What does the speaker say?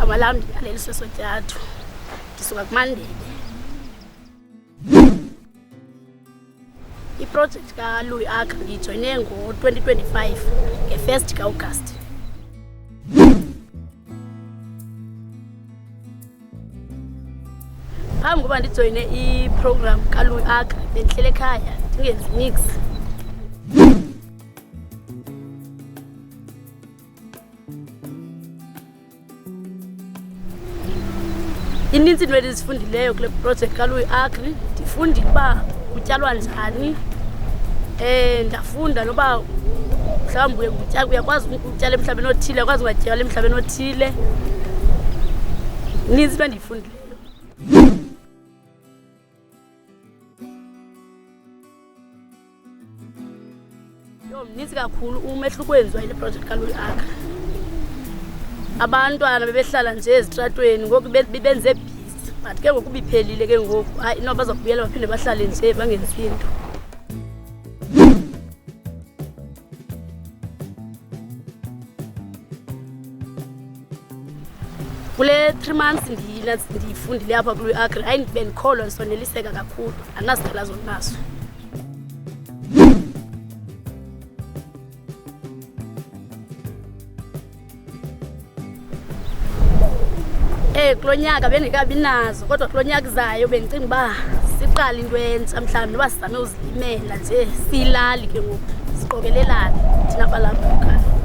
Igama lam ndiyaleliswe Sotyathu, ndisuka kuMandebe. Iprojekthi kaLouis Agri ndiyijoyine ngo-2025 nge-1 ka-August. Phambi kokuba ndijoyine iprogram kaLouis Agri bendihlele ekhaya ndingenzi nix. Inintsi into endizifundileyo kule project kaLouis Agri. Ndifundile uba kutyalwa njani, ndafunda noba mhlawumbi uyakwazi ukutyala emhlabeni othile, uyakwazi ungatyala emhlabeni othile. Inintsi into endiyifundileyo. Mninzi kakhulu umehluko owenziwa yile project kaLouis Agri. Abantwana bebehlala nje ezitratweni ngoku benze busy, but ke ngoku biphelile ke ngoku hayi inoba bazakubuyela baphinde bahlale nje bangenzi into. Kule 3 months ndiyifundile apha kuLouis Agri, hayi bendikholwa ndisoneliseka kakhulu, andinasikhalazo naso. Kulo nyaka bendikabi nazo, kodwa kulo nyaka izayo bendicinga uba siqale into entsha mhlawumbi noba sizame uzilimela nje siyilali ke ngoku siqokelelane thina balapha ekhaya.